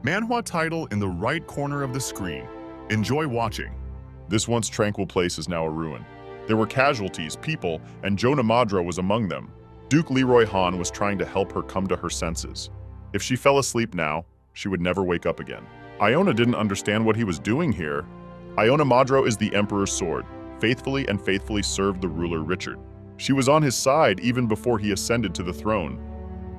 Manhwa title in the right corner of the screen. Enjoy watching. This once tranquil place is now a ruin. There were casualties, people, and Jonah Madra was among them. Duke Leroy Han was trying to help her come to her senses. If she fell asleep now, she would never wake up again. Iona didn't understand what he was doing here. Iona Madro is the Emperor's sword, faithfully served the ruler Richard. She was on his side even before he ascended to the throne.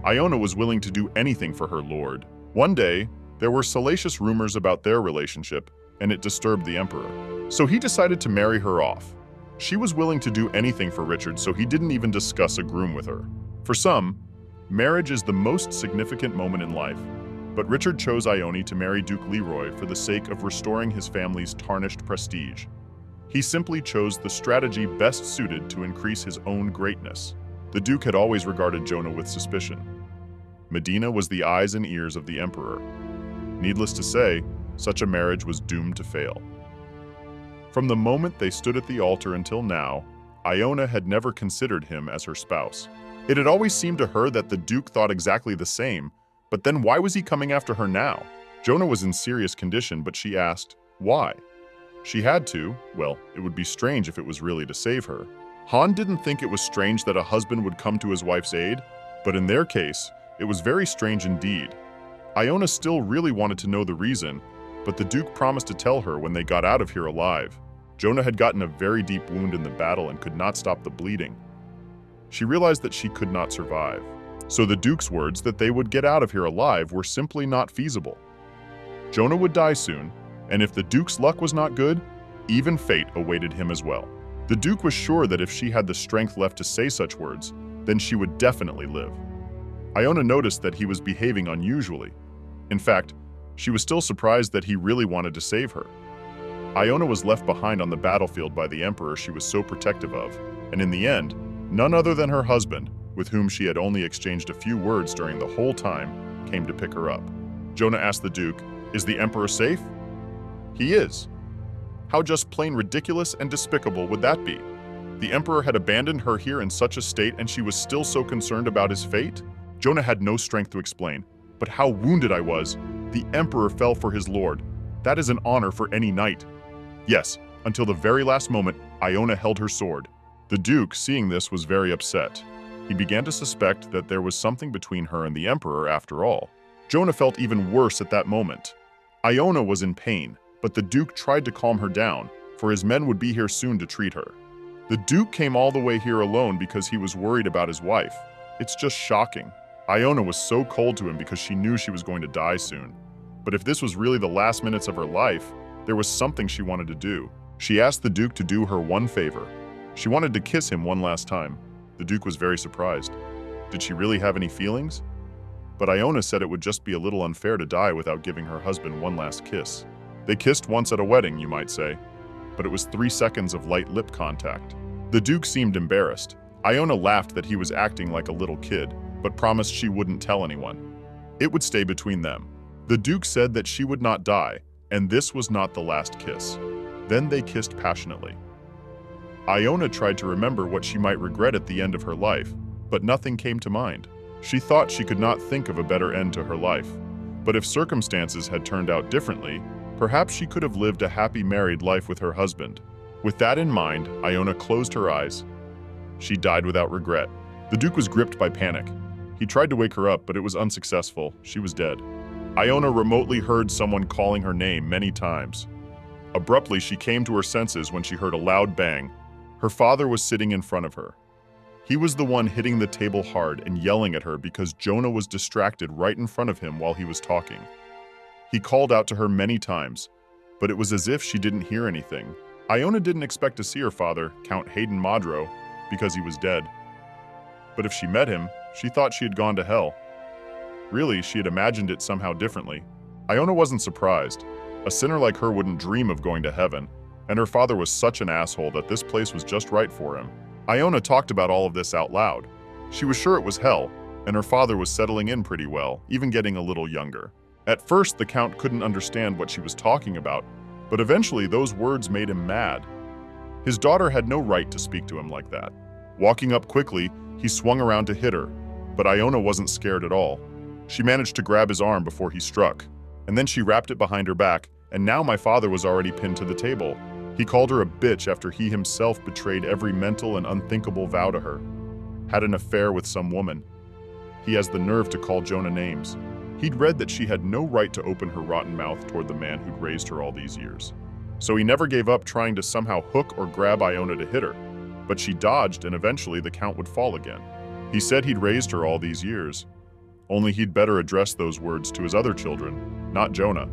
Iona was willing to do anything for her lord. One day, there were salacious rumors about their relationship, and it disturbed the Emperor. So he decided to marry her off. She was willing to do anything for Richard, so he didn't even discuss a groom with her. For some, marriage is the most significant moment in life, but Richard chose Ione to marry Duke Leroy for the sake of restoring his family's tarnished prestige. He simply chose the strategy best suited to increase his own greatness. The Duke had always regarded Jonah with suspicion. Medina was the eyes and ears of the Emperor. Needless to say, such a marriage was doomed to fail. From the moment they stood at the altar until now, Iona had never considered him as her spouse. It had always seemed to her that the Duke thought exactly the same, but then why was he coming after her now? Jonah was in serious condition, but she asked, why? She had to. Well, it would be strange if it was really to save her. Han didn't think it was strange that a husband would come to his wife's aid, but in their case, it was very strange indeed. Iona still really wanted to know the reason, but the Duke promised to tell her when they got out of here alive. Jonah had gotten a very deep wound in the battle and could not stop the bleeding. She realized that she could not survive. So the Duke's words that they would get out of here alive were simply not feasible. Jonah would die soon, and if the Duke's luck was not good, even fate awaited him as well. The Duke was sure that if she had the strength left to say such words, then she would definitely live. Iona noticed that he was behaving unusually. In fact, she was still surprised that he really wanted to save her. Iona was left behind on the battlefield by the Emperor she was so protective of, and in the end, none other than her husband, with whom she had only exchanged a few words during the whole time, came to pick her up. Jonah asked the Duke, "Is the Emperor safe?" "He is." How just plain ridiculous and despicable would that be? The Emperor had abandoned her here in such a state and she was still so concerned about his fate? Jonah had no strength to explain. But how wounded I was. The Emperor fell for his lord. That is an honor for any knight. Yes, until the very last moment, Iona held her sword. The Duke, seeing this, was very upset. He began to suspect that there was something between her and the Emperor after all. Jonah felt even worse at that moment. Iona was in pain, but the Duke tried to calm her down, for his men would be here soon to treat her. The Duke came all the way here alone because he was worried about his wife. It's just shocking. Iona was so cold to him because she knew she was going to die soon. But if this was really the last minutes of her life, there was something she wanted to do. She asked the Duke to do her one favor. She wanted to kiss him one last time. The Duke was very surprised. Did she really have any feelings? But Iona said it would just be a little unfair to die without giving her husband one last kiss. They kissed once at a wedding, you might say, but it was 3 seconds of light lip contact. The Duke seemed embarrassed. Iona laughed that he was acting like a little kid, but promised she wouldn't tell anyone. It would stay between them. The Duke said that she would not die, and this was not the last kiss. Then they kissed passionately. Iona tried to remember what she might regret at the end of her life, but nothing came to mind. She thought she could not think of a better end to her life. But if circumstances had turned out differently, perhaps she could have lived a happy married life with her husband. With that in mind, Iona closed her eyes. She died without regret. The Duke was gripped by panic. He tried to wake her up, but it was unsuccessful. She was dead. Iona remotely heard someone calling her name many times. Abruptly, she came to her senses when she heard a loud bang. Her father was sitting in front of her. He was the one hitting the table hard and yelling at her because Jonah was distracted right in front of him while he was talking. He called out to her many times, but it was as if she didn't hear anything. Iona didn't expect to see her father, Count Hayden Madro, because he was dead. But if she met him, she thought she had gone to hell. Really, she had imagined it somehow differently. Iona wasn't surprised. A sinner like her wouldn't dream of going to heaven, and her father was such an asshole that this place was just right for him. Iona talked about all of this out loud. She was sure it was hell, and her father was settling in pretty well, even getting a little younger. At first, the Count couldn't understand what she was talking about, but eventually those words made him mad. His daughter had no right to speak to him like that. Walking up quickly, he swung around to hit her, but Iona wasn't scared at all. She managed to grab his arm before he struck. And then she wrapped it behind her back, and now my father was already pinned to the table. He called her a bitch after he himself betrayed every mental and unthinkable vow to her. Had an affair with some woman. He has the nerve to call Jonah names. He'd read that she had no right to open her rotten mouth toward the man who'd raised her all these years. So he never gave up trying to somehow hook or grab Iona to hit her. But she dodged, and eventually the count would fall again. He said he'd raised her all these years. Only he'd better address those words to his other children, not Jonah.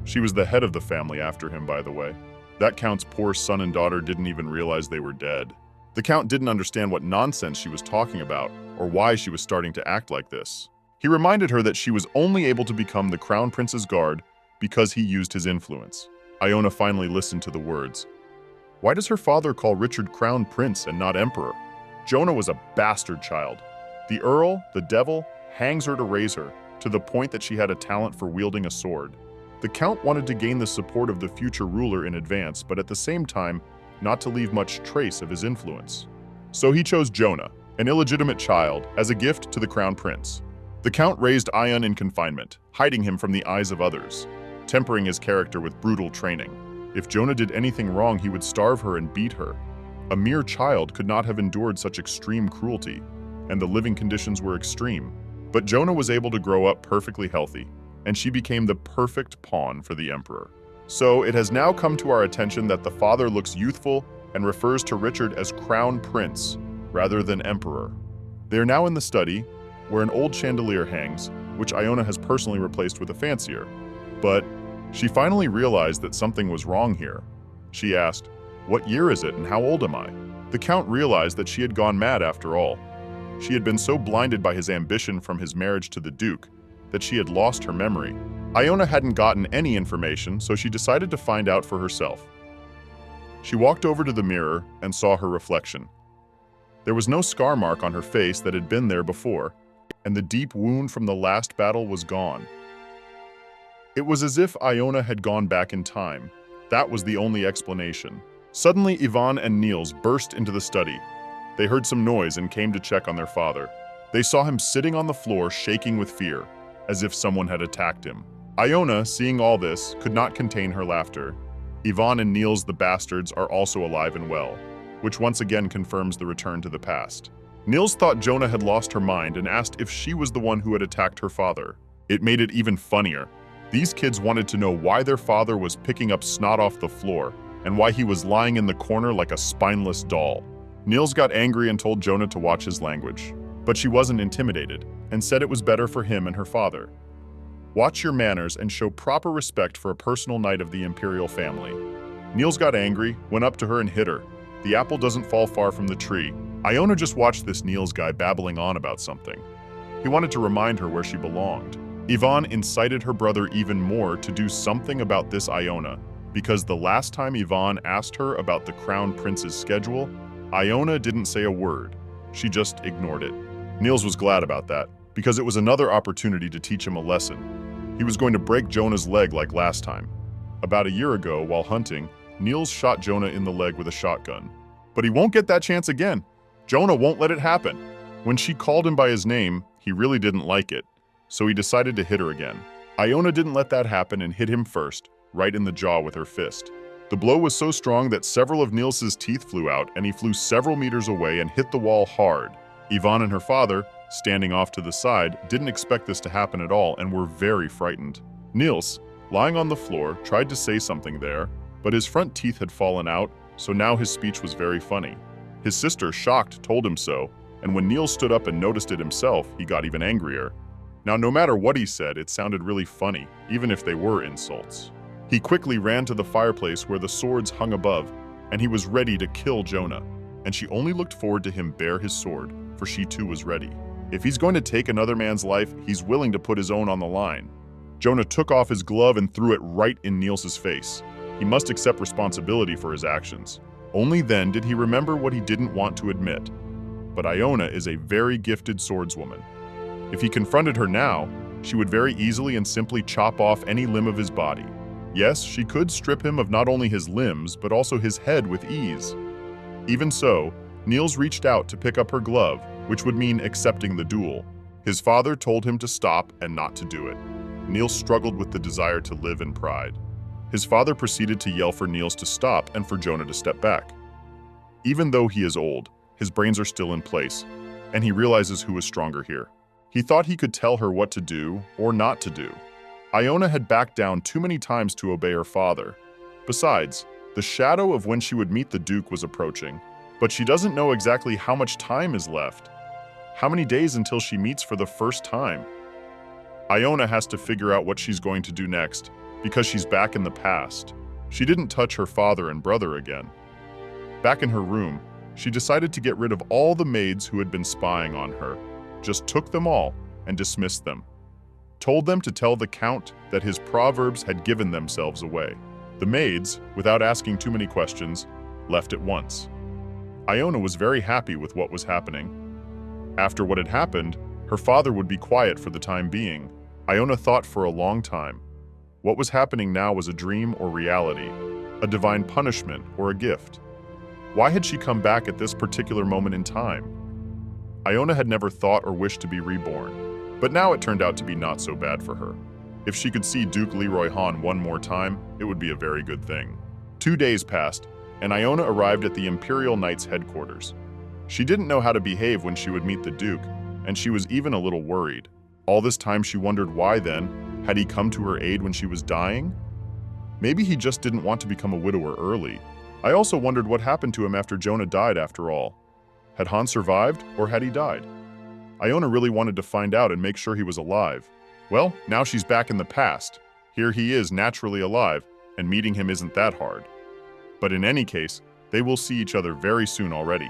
She was the head of the family after him, by the way. That count's poor son and daughter didn't even realize they were dead. The count didn't understand what nonsense she was talking about, or why she was starting to act like this. He reminded her that she was only able to become the crown prince's guard because he used his influence. Iona finally listened to the words. Why does her father call Richard crown prince and not emperor? Jonah was a bastard child. The Earl, the devil, hangs her to raise her, to the point that she had a talent for wielding a sword. The count wanted to gain the support of the future ruler in advance, but at the same time, not to leave much trace of his influence. So he chose Jonah, an illegitimate child, as a gift to the crown prince. The count raised Ion in confinement, hiding him from the eyes of others, tempering his character with brutal training. If Jonah did anything wrong, he would starve her and beat her. A mere child could not have endured such extreme cruelty, and the living conditions were extreme. But Jonah was able to grow up perfectly healthy, and she became the perfect pawn for the emperor. So it has now come to our attention that the father looks youthful and refers to Richard as crown prince rather than emperor. They are now in the study, where an old chandelier hangs, which Iona has personally replaced with a fancier. But she finally realized that something was wrong here. She asked, "What year is it and how old am I?" The count realized that she had gone mad after all. She had been so blinded by his ambition from his marriage to the Duke that she had lost her memory. Iona hadn't gotten any information, so she decided to find out for herself. She walked over to the mirror and saw her reflection. There was no scar mark on her face that had been there before, and the deep wound from the last battle was gone. It was as if Iona had gone back in time. That was the only explanation. Suddenly, Ivan and Niels burst into the study. They heard some noise and came to check on their father. They saw him sitting on the floor, shaking with fear, as if someone had attacked him. Iona, seeing all this, could not contain her laughter. Ivan and Niels the bastards are also alive and well, which once again confirms the return to the past. Niels thought Jonah had lost her mind and asked if she was the one who had attacked her father. It made it even funnier. These kids wanted to know why their father was picking up snot off the floor and why he was lying in the corner like a spineless doll. Niels got angry and told Jonah to watch his language, but she wasn't intimidated and said it was better for him and her father. Watch your manners and show proper respect for a personal knight of the imperial family. Niels got angry, went up to her and hit her. The apple doesn't fall far from the tree. Iona just watched this Niels guy babbling on about something. He wanted to remind her where she belonged. Ivan incited her brother even more to do something about this Iona, because the last time Ivan asked her about the crown prince's schedule, Iona didn't say a word. She just ignored it. Niels was glad about that, because it was another opportunity to teach him a lesson. He was going to break Jonah's leg like last time. About a year ago, while hunting, Niels shot Jonah in the leg with a shotgun. But he won't get that chance again. Jonah won't let it happen. When she called him by his name, he really didn't like it, so he decided to hit her again. Iona didn't let that happen and hit him first, right in the jaw with her fist. The blow was so strong that several of Niels's teeth flew out, and he flew several meters away and hit the wall hard. Yvonne and her father, standing off to the side, didn't expect this to happen at all and were very frightened. Niels, lying on the floor, tried to say something there, but his front teeth had fallen out, so now his speech was very funny. His sister, shocked, told him so, and when Niels stood up and noticed it himself, he got even angrier. Now, no matter what he said, it sounded really funny, even if they were insults. He quickly ran to the fireplace where the swords hung above, and he was ready to kill Jonah, and she only looked forward to him bare his sword, for she too was ready. If he's going to take another man's life, he's willing to put his own on the line. Jonah took off his glove and threw it right in Niels's face. He must accept responsibility for his actions. Only then did he remember what he didn't want to admit. But Iona is a very gifted swordswoman. If he confronted her now, she would very easily and simply chop off any limb of his body. Yes, she could strip him of not only his limbs, but also his head with ease. Even so, Niels reached out to pick up her glove, which would mean accepting the duel. His father told him to stop and not to do it. Niels struggled with the desire to live in pride. His father proceeded to yell for Niels to stop and for Jonah to step back. Even though he is old, his brains are still in place, and he realizes who is stronger here. He thought he could tell her what to do or not to do. Iona had backed down too many times to obey her father. Besides, the shadow of when she would meet the Duke was approaching, but she doesn't know exactly how much time is left. How many days until she meets for the first time? Iona has to figure out what she's going to do next, because she's back in the past. She didn't touch her father and brother again. Back in her room, she decided to get rid of all the maids who had been spying on her, just took them all and dismissed them. Told them to tell the Count that his proverbs had given themselves away. The maids, without asking too many questions, left at once. Iona was very happy with what was happening. After what had happened, her father would be quiet for the time being. Iona thought for a long time. What was happening now was a dream or reality, a divine punishment or a gift. Why had she come back at this particular moment in time? Iona had never thought or wished to be reborn, but now it turned out to be not so bad for her. If she could see Duke Leroy Han one more time, it would be a very good thing. 2 days passed, and Iona arrived at the Imperial Knights headquarters. She didn't know how to behave when she would meet the Duke, and she was even a little worried. All this time she wondered why then, had he come to her aid when she was dying? Maybe he just didn't want to become a widower early. I also wondered what happened to him after Jonah died after all. Had Han survived, or had he died? Iona really wanted to find out and make sure he was alive. Well, now she's back in the past. Here he is naturally alive, and meeting him isn't that hard. But in any case, they will see each other very soon already.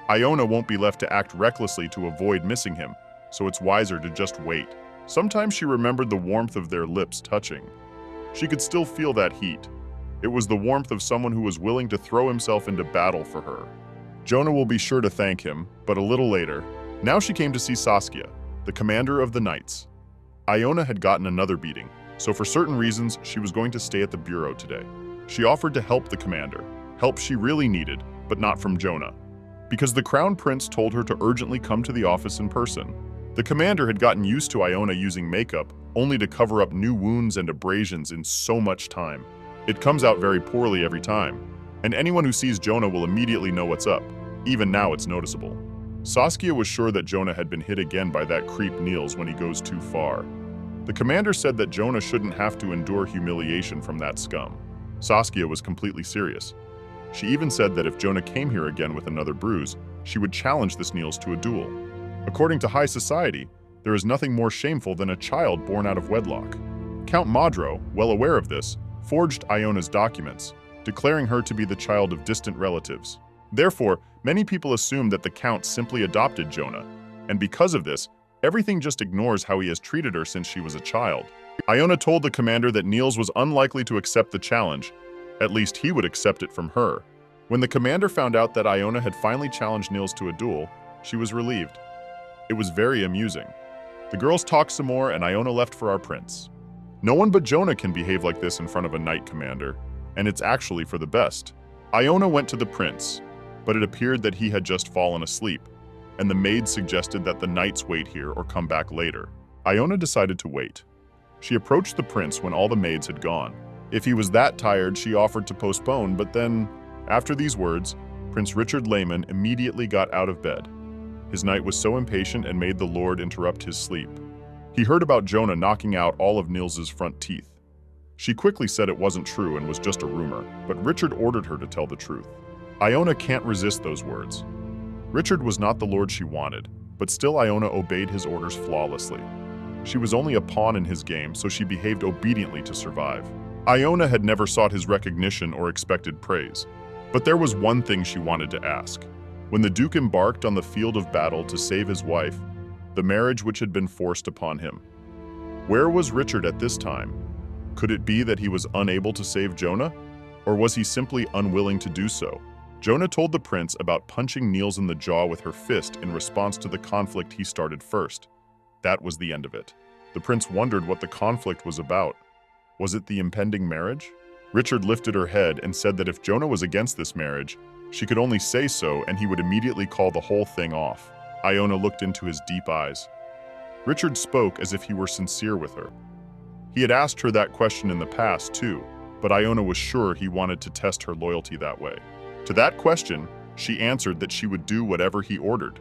Iona won't be left to act recklessly to avoid missing him, so it's wiser to just wait. Sometimes she remembered the warmth of their lips touching. She could still feel that heat. It was the warmth of someone who was willing to throw himself into battle for her. Jonah will be sure to thank him, but a little later. Now she came to see Saskia, the commander of the Knights. Iona had gotten another beating, so for certain reasons she was going to stay at the bureau today. She offered to help the commander, help she really needed, but not from Jonah, because the Crown Prince told her to urgently come to the office in person. The commander had gotten used to Iona using makeup, only to cover up new wounds and abrasions in so much time. It comes out very poorly every time, and anyone who sees Jonah will immediately know what's up. Even now it's noticeable. Saskia was sure that Jonah had been hit again by that creep Niels when he goes too far. The commander said that Jonah shouldn't have to endure humiliation from that scum. Saskia was completely serious. She even said that if Jonah came here again with another bruise, she would challenge this Niels to a duel. According to high society, there is nothing more shameful than a child born out of wedlock. Count Madro, well aware of this, forged Iona's documents, declaring her to be the child of distant relatives. Therefore, many people assume that the Count simply adopted Jonah, and because of this, everything just ignores how he has treated her since she was a child. Iona told the commander that Niels was unlikely to accept the challenge. At least he would accept it from her. When the commander found out that Iona had finally challenged Niels to a duel, she was relieved. It was very amusing. The girls talked some more and Iona left for our prince. No one but Jonah can behave like this in front of a knight commander, and it's actually for the best. Iona went to the prince, but it appeared that he had just fallen asleep, and the maid suggested that the knights wait here or come back later. Iona decided to wait. She approached the prince when all the maids had gone. If he was that tired, she offered to postpone, but then, after these words, Prince Richard Lehman immediately got out of bed. His knight was so impatient and made the lord interrupt his sleep. He heard about Jonah knocking out all of Niels's front teeth. She quickly said it wasn't true and was just a rumor, but Richard ordered her to tell the truth. Iona can't resist those words. Richard was not the lord she wanted, but still Iona obeyed his orders flawlessly. She was only a pawn in his game, so she behaved obediently to survive. Iona had never sought his recognition or expected praise, but there was one thing she wanted to ask. When the Duke embarked on the field of battle to save his wife, the marriage which had been forced upon him, where was Richard at this time? Could it be that he was unable to save Jonah? Or was he simply unwilling to do so? Jonah told the prince about punching Niels in the jaw with her fist in response to the conflict he started first. That was the end of it. The prince wondered what the conflict was about. Was it the impending marriage? Richard lifted her head and said that if Jonah was against this marriage, she could only say so and he would immediately call the whole thing off. Iona looked into his deep eyes. Richard spoke as if he were sincere with her. He had asked her that question in the past too, but Iona was sure he wanted to test her loyalty that way. To that question, she answered that she would do whatever he ordered.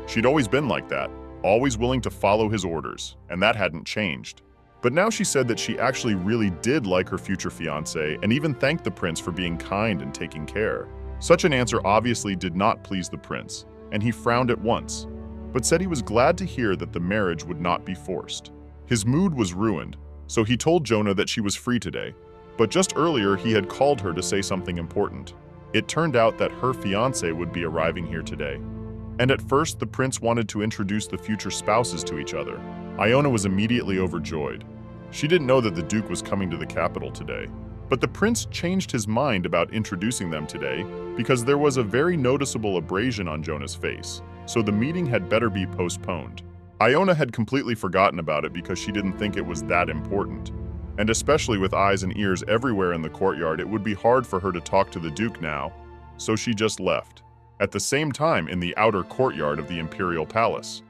She'd always been like that, always willing to follow his orders, and that hadn't changed. But now she said that she actually really did like her future fiancé and even thanked the prince for being kind and taking care. Such an answer obviously did not please the prince, and he frowned at once, but said he was glad to hear that the marriage would not be forced. His mood was ruined, so he told Jonah that she was free today, but just earlier he had called her to say something important. It turned out that her fiancé would be arriving here today. And at first, the prince wanted to introduce the future spouses to each other. Iona was immediately overjoyed. She didn't know that the Duke was coming to the capital today. But the prince changed his mind about introducing them today because there was a very noticeable abrasion on Jonah's face, so the meeting had better be postponed. Iona had completely forgotten about it because she didn't think it was that important. And especially with eyes and ears everywhere in the courtyard, it would be hard for her to talk to the Duke now, so she just left. At the same time, in the outer courtyard of the imperial palace,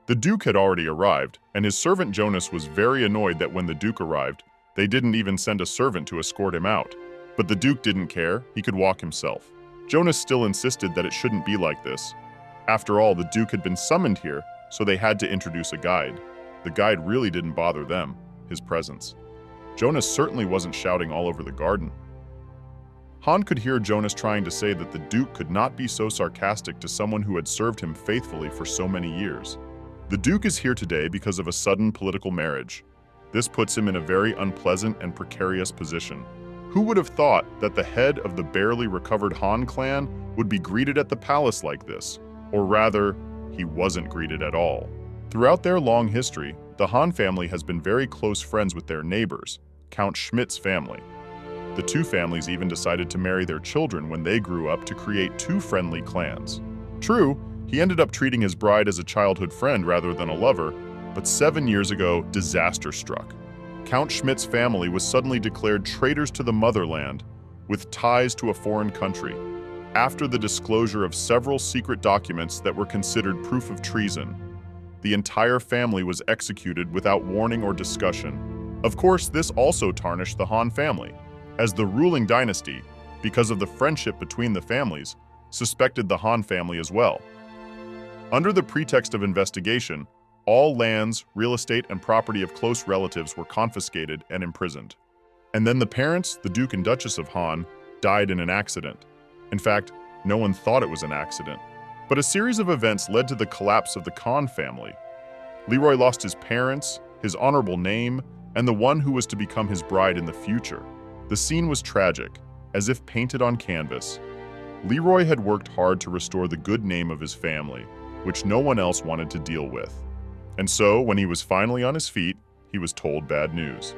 the Duke had already arrived, and his servant Jonas was very annoyed that when the Duke arrived, they didn't even send a servant to escort him out. But the Duke didn't care, he could walk himself. Jonas still insisted that it shouldn't be like this. After all, the Duke had been summoned here, so they had to introduce a guide. The guide really didn't bother them, his presence. Jonas certainly wasn't shouting all over the garden. Han could hear Jonas trying to say that the Duke could not be so sarcastic to someone who had served him faithfully for so many years. The Duke is here today because of a sudden political marriage. This puts him in a very unpleasant and precarious position. Who would have thought that the head of the barely recovered Han clan would be greeted at the palace like this? Or rather, he wasn't greeted at all. Throughout their long history, the Han family has been very close friends with their neighbors, Count Schmidt's family. The two families even decided to marry their children when they grew up to create two friendly clans. True, he ended up treating his bride as a childhood friend rather than a lover, but 7 years ago, disaster struck. Count Schmidt's family was suddenly declared traitors to the motherland, with ties to a foreign country, after the disclosure of several secret documents that were considered proof of treason. The entire family was executed without warning or discussion. Of course, this also tarnished the Han family, as the ruling dynasty, because of the friendship between the families, suspected the Han family as well. Under the pretext of investigation, all lands, real estate, and property of close relatives were confiscated and imprisoned. And then the parents, the Duke and Duchess of Han, died in an accident. In fact, no one thought it was an accident. But a series of events led to the collapse of the Khan family. Leroy lost his parents, his honorable name, and the one who was to become his bride in the future. The scene was tragic, as if painted on canvas. Leroy had worked hard to restore the good name of his family, which no one else wanted to deal with. And so, when he was finally on his feet, he was told bad news.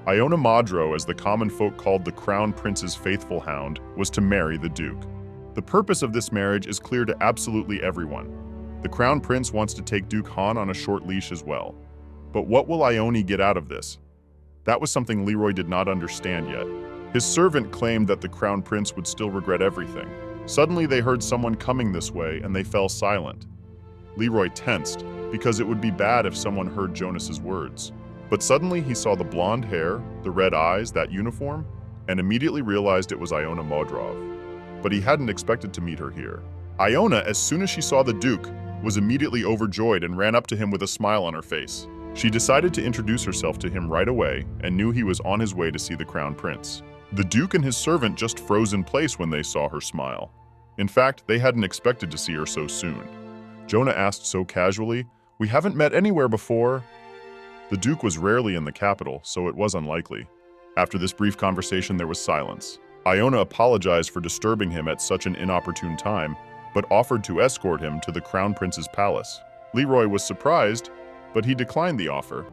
Iona Madro, as the common folk called the Crown Prince's faithful hound, was to marry the Duke. The purpose of this marriage is clear to absolutely everyone. The Crown Prince wants to take Duke Han on a short leash as well. But what will Ione get out of this? That was something Leroy did not understand yet. His servant claimed that the Crown Prince would still regret everything. Suddenly they heard someone coming this way and they fell silent. Leroy tensed, because it would be bad if someone heard Jonas's words. But suddenly he saw the blonde hair, the red eyes, that uniform, and immediately realized it was Iona Modrov. But he hadn't expected to meet her here. Iona, as soon as she saw the Duke, was immediately overjoyed and ran up to him with a smile on her face. She decided to introduce herself to him right away and knew he was on his way to see the Crown Prince. The Duke and his servant just froze in place when they saw her smile. In fact, they hadn't expected to see her so soon. Jonah asked so casually, "We haven't met anywhere before." The Duke was rarely in the capital, so it was unlikely. After this brief conversation, there was silence. Iona apologized for disturbing him at such an inopportune time, but offered to escort him to the Crown Prince's palace. Leroy was surprised, but he declined the offer.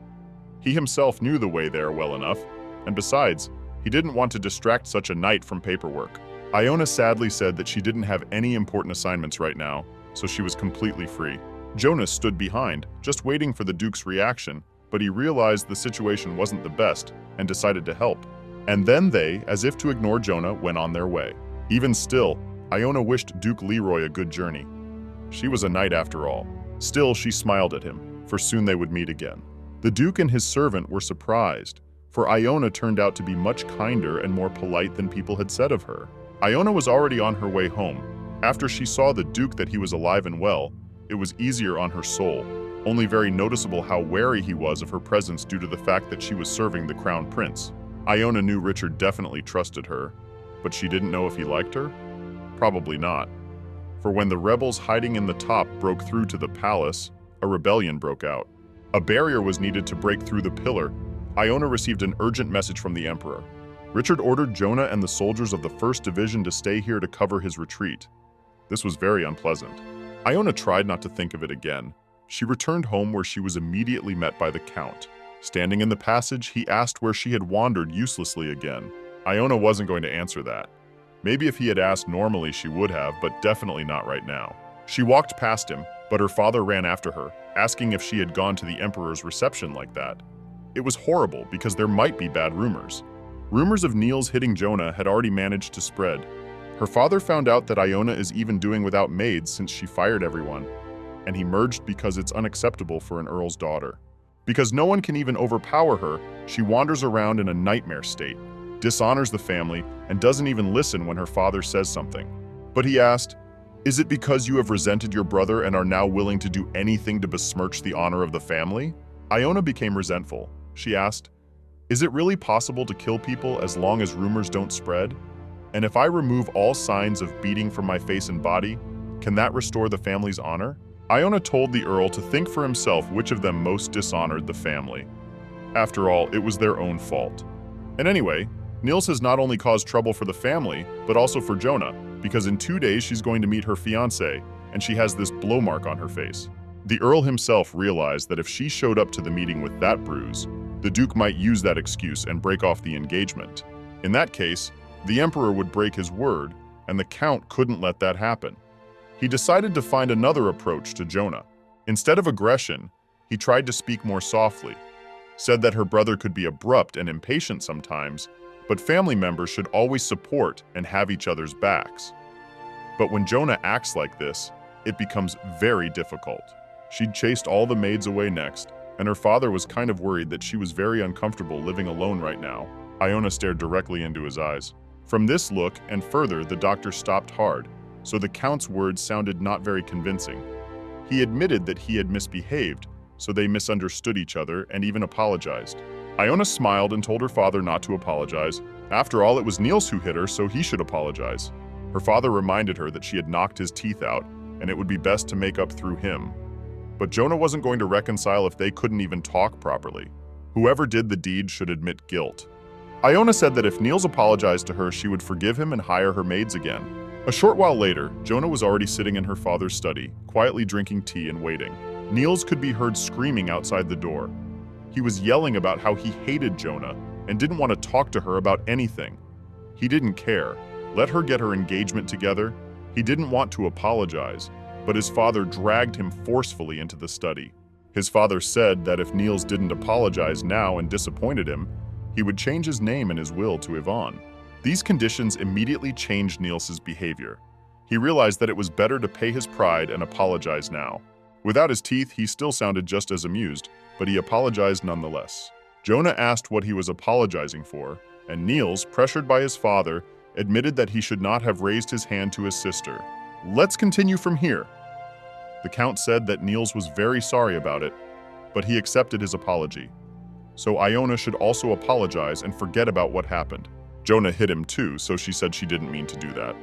He himself knew the way there well enough, and besides, he didn't want to distract such a knight from paperwork. Iona sadly said that she didn't have any important assignments right now, so she was completely free. Jonas stood behind, just waiting for the Duke's reaction, but he realized the situation wasn't the best and decided to help. And then they, as if to ignore Jonah, went on their way. Even still, Iona wished Duke Leroy a good journey. She was a knight after all. Still, she smiled at him, for soon they would meet again. The Duke and his servant were surprised, for Iona turned out to be much kinder and more polite than people had said of her. Iona was already on her way home. After she saw the Duke that he was alive and well, it was easier on her soul, only very noticeable how wary he was of her presence due to the fact that she was serving the Crown Prince. Iona knew Richard definitely trusted her, but she didn't know if he liked her? Probably not. For when the rebels hiding in the top broke through to the palace, a rebellion broke out. A barrier was needed to break through the pillar. Iona received an urgent message from the Emperor. Richard ordered Jonah and the soldiers of the 1st Division to stay here to cover his retreat. This was very unpleasant. Iona tried not to think of it again. She returned home where she was immediately met by the Count. Standing in the passage, he asked where she had wandered uselessly again. Iona wasn't going to answer that. Maybe if he had asked normally she would have, but definitely not right now. She walked past him, but her father ran after her, asking if she had gone to the Emperor's reception like that. It was horrible because there might be bad rumors. Rumors of Niels hitting Jonah had already managed to spread. Her father found out that Iona is even doing without maids since she fired everyone, and he merged because it's unacceptable for an earl's daughter. Because no one can even overpower her, she wanders around in a nightmare state, dishonors the family, and doesn't even listen when her father says something. But he asked, "Is it because you have resented your brother and are now willing to do anything to besmirch the honor of the family?" Iona became resentful. She asked, "Is it really possible to kill people as long as rumors don't spread? And if I remove all signs of beating from my face and body, can that restore the family's honor?" Iona told the Earl to think for himself which of them most dishonored the family. After all, it was their own fault. And anyway, Niels has not only caused trouble for the family, but also for Jonah, because in 2 days she's going to meet her fiancé, and she has this blow mark on her face. The Earl himself realized that if she showed up to the meeting with that bruise, the Duke might use that excuse and break off the engagement. In that case, the Emperor would break his word, and the Count couldn't let that happen. He decided to find another approach to Jonah. Instead of aggression, he tried to speak more softly, said that her brother could be abrupt and impatient sometimes, but family members should always support and have each other's backs. But when Jonah acts like this, it becomes very difficult. She'd chased all the maids away next, and her father was kind of worried that she was very uncomfortable living alone right now. Iona stared directly into his eyes. From this look and further, the doctor stopped hard, so the Count's words sounded not very convincing. He admitted that he had misbehaved, so they misunderstood each other and even apologized. Iona smiled and told her father not to apologize. After all, it was Niels who hit her, so he should apologize. Her father reminded her that she had knocked his teeth out, and it would be best to make up through him. But Jonah wasn't going to reconcile if they couldn't even talk properly. Whoever did the deed should admit guilt. Iona said that if Niels apologized to her, she would forgive him and hire her maids again. A short while later, Jonah was already sitting in her father's study, quietly drinking tea and waiting. Niels could be heard screaming outside the door. He was yelling about how he hated Jonah and didn't want to talk to her about anything. He didn't care. Let her get her engagement together. He didn't want to apologize, but his father dragged him forcefully into the study. His father said that if Niels didn't apologize now and disappointed him, he would change his name in his will to Yvonne. These conditions immediately changed Niels's behavior. He realized that it was better to pay his pride and apologize now. Without his teeth, he still sounded just as amused, but he apologized nonetheless. Jonah asked what he was apologizing for, and Niels, pressured by his father, admitted that he should not have raised his hand to his sister. "Let's continue from here." The Count said that Niels was very sorry about it, but he accepted his apology. So Iona should also apologize and forget about what happened. Jonah hit him too, so she said she didn't mean to do that.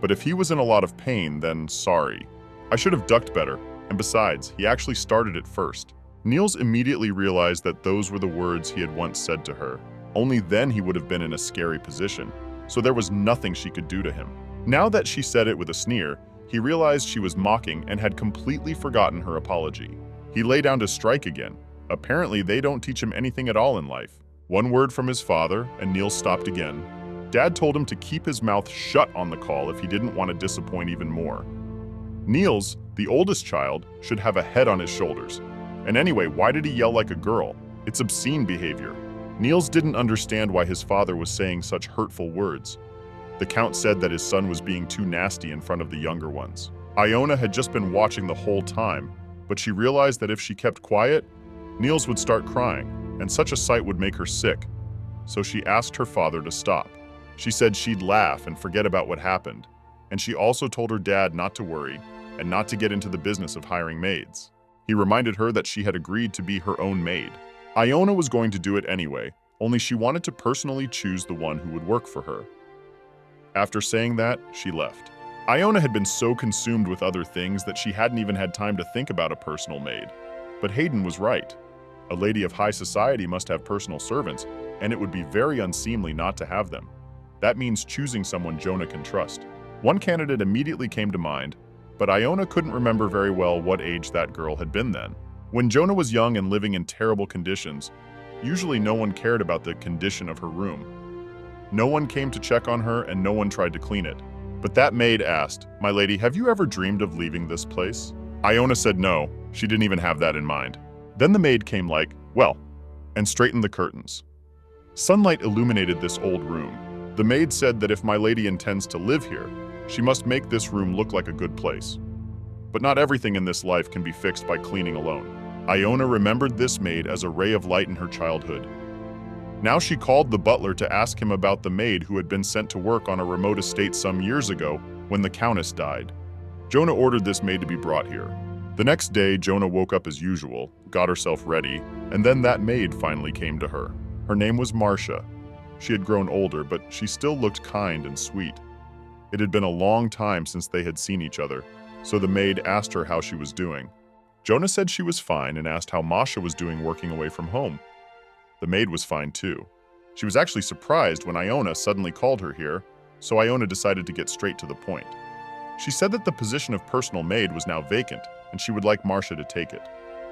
But if he was in a lot of pain, then sorry. I should have ducked better, and besides, he actually started it first. Niels immediately realized that those were the words he had once said to her. Only then he would have been in a scary position, so there was nothing she could do to him. Now that she said it with a sneer, he realized she was mocking and had completely forgotten her apology. He lay down to strike again. Apparently, they don't teach him anything at all in life. One word from his father, and Niels stopped again. Dad told him to keep his mouth shut on the call if he didn't want to disappoint even more. Niels, the oldest child, should have a head on his shoulders. And anyway, why did he yell like a girl? It's obscene behavior. Niels didn't understand why his father was saying such hurtful words. The Count said that his son was being too nasty in front of the younger ones. Iona had just been watching the whole time, but she realized that if she kept quiet, Niels would start crying, and such a sight would make her sick. So she asked her father to stop. She said she'd laugh and forget about what happened, and she also told her dad not to worry and not to get into the business of hiring maids. He reminded her that she had agreed to be her own maid. Iona was going to do it anyway, only she wanted to personally choose the one who would work for her. After saying that, she left. Iona had been so consumed with other things that she hadn't even had time to think about a personal maid. But Hayden was right. A lady of high society must have personal servants, and it would be very unseemly not to have them. That means choosing someone Jonah can trust. One candidate immediately came to mind, but Iona couldn't remember very well what age that girl had been then. When Jonah was young and living in terrible conditions, usually no one cared about the condition of her room. No one came to check on her and no one tried to clean it. But that maid asked, "My lady, have you ever dreamed of leaving this place?" Iona said no, she didn't even have that in mind. Then the maid came like, "Well," and straightened the curtains. Sunlight illuminated this old room. The maid said that if my lady intends to live here, she must make this room look like a good place. But not everything in this life can be fixed by cleaning alone. Iona remembered this maid as a ray of light in her childhood. Now she called the butler to ask him about the maid who had been sent to work on a remote estate some years ago when the countess died. Jonah ordered this maid to be brought here. The next day, Jonah woke up as usual, got herself ready, and then that maid finally came to her. Her name was Marcia. She had grown older, but she still looked kind and sweet. It had been a long time since they had seen each other, so the maid asked her how she was doing. Jonah said she was fine and asked how Masha was doing working away from home. The maid was fine too. She was actually surprised when Iona suddenly called her here, so Iona decided to get straight to the point. She said that the position of personal maid was now vacant, and she would like Marcia to take it.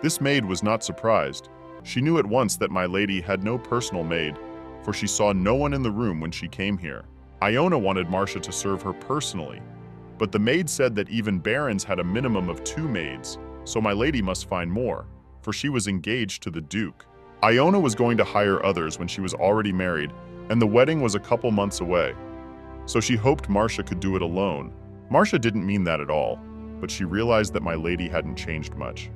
This maid was not surprised. She knew at once that my lady had no personal maid, for she saw no one in the room when she came here. Iona wanted Marcia to serve her personally, but the maid said that even barons had a minimum of 2 maids, so my lady must find more, for she was engaged to the Duke. Iona was going to hire others when she was already married, and the wedding was a couple months away, so she hoped Marcia could do it alone. Marcia didn't mean that at all, but she realized that my lady hadn't changed much.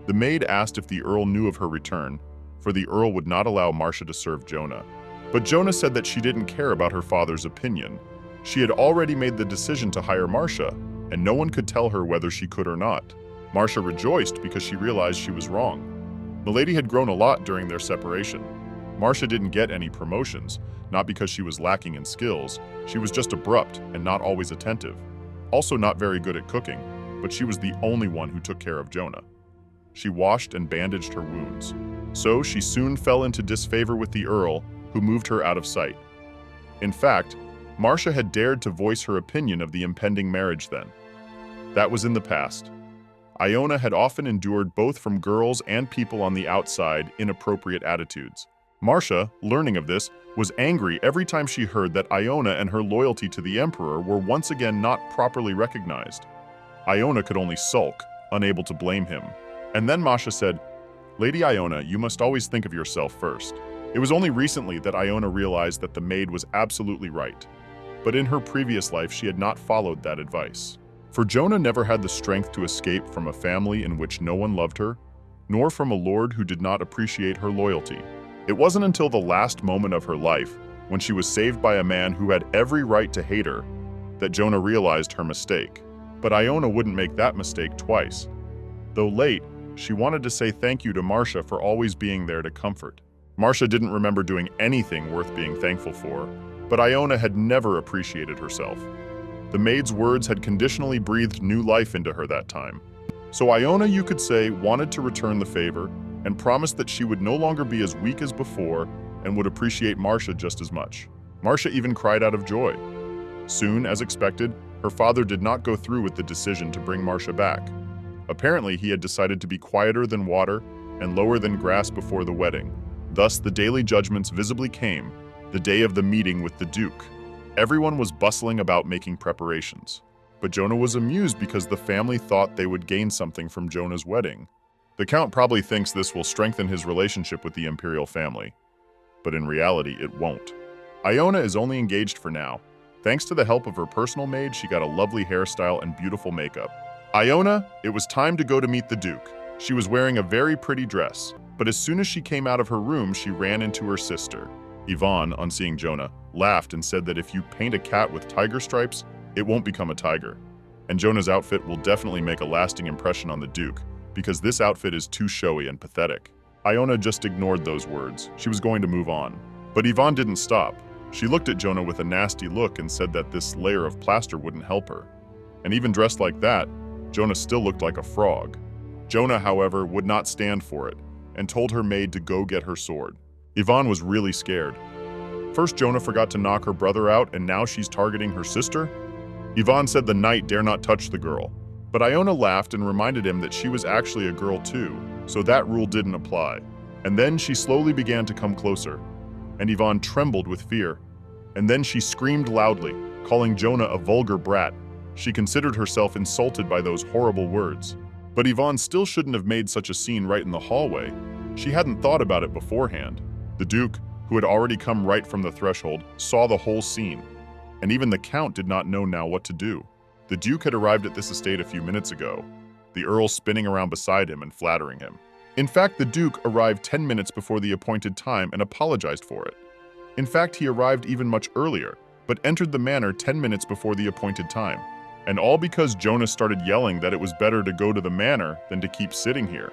The maid asked if the Earl knew of her return, for the Earl would not allow Marcia to serve Jonah. But Jonah said that she didn't care about her father's opinion. She had already made the decision to hire Marcia, and no one could tell her whether she could or not. Marcia rejoiced because she realized she was wrong. Milady had grown a lot during their separation. Marcia didn't get any promotions, not because she was lacking in skills. She was just abrupt and not always attentive. Also not very good at cooking, but she was the only one who took care of Jonah. She washed and bandaged her wounds. So she soon fell into disfavor with the Earl, who moved her out of sight. In fact, Marcia had dared to voice her opinion of the impending marriage then. That was in the past. Iona had often endured both from girls and people on the outside inappropriate attitudes. Marcia, learning of this, was angry every time she heard that Iona and her loyalty to the Emperor were once again not properly recognized. Iona could only sulk, unable to blame him. And then Masha said, "Lady Iona, you must always think of yourself first." It was only recently that Iona realized that the maid was absolutely right. But in her previous life, she had not followed that advice. For Jonah never had the strength to escape from a family in which no one loved her, nor from a lord who did not appreciate her loyalty. It wasn't until the last moment of her life, when she was saved by a man who had every right to hate her, that Jonah realized her mistake. But Iona wouldn't make that mistake twice. Though late, she wanted to say thank you to Marcia for always being there to comfort. Marcia didn't remember doing anything worth being thankful for, but Iona had never appreciated herself. The maid's words had conditionally breathed new life into her that time. So Iona, you could say, wanted to return the favor and promised that she would no longer be as weak as before and would appreciate Marcia just as much. Marcia even cried out of joy. Soon, as expected, her father did not go through with the decision to bring Marcia back. Apparently, he had decided to be quieter than water and lower than grass before the wedding. Thus, the daily judgments visibly came, the day of the meeting with the Duke. Everyone was bustling about making preparations. But Jonah was amused because the family thought they would gain something from Jonah's wedding. The Count probably thinks this will strengthen his relationship with the imperial family. But in reality, it won't. Iona is only engaged for now. Thanks to the help of her personal maid, she got a lovely hairstyle and beautiful makeup. Iona, it was time to go to meet the Duke. She was wearing a very pretty dress, but as soon as she came out of her room, she ran into her sister. Yvonne, on seeing Jonah, laughed and said that if you paint a cat with tiger stripes, it won't become a tiger. And Jonah's outfit will definitely make a lasting impression on the Duke, because this outfit is too showy and pathetic. Iona just ignored those words. She was going to move on. But Yvonne didn't stop. She looked at Jonah with a nasty look and said that this layer of plaster wouldn't help her. And even dressed like that, Jonah still looked like a frog. Jonah, however, would not stand for it and told her maid to go get her sword. Yvonne was really scared. First, Jonah forgot to knock her brother out, and now she's targeting her sister? Yvonne said the knight dare not touch the girl. But Iona laughed and reminded him that she was actually a girl too, so that rule didn't apply. And then she slowly began to come closer, and Yvonne trembled with fear. And then she screamed loudly, calling Jonah a vulgar brat. She considered herself insulted by those horrible words. But Yvonne still shouldn't have made such a scene right in the hallway. She hadn't thought about it beforehand. The Duke, who had already come right from the threshold, saw the whole scene. And even the Count did not know now what to do. The Duke had arrived at this estate a few minutes ago, the Earl spinning around beside him and flattering him. In fact, the Duke arrived 10 minutes before the appointed time and apologized for it. In fact, he arrived even much earlier, but entered the manor 10 minutes before the appointed time. And all because Jonah started yelling that it was better to go to the manor than to keep sitting here.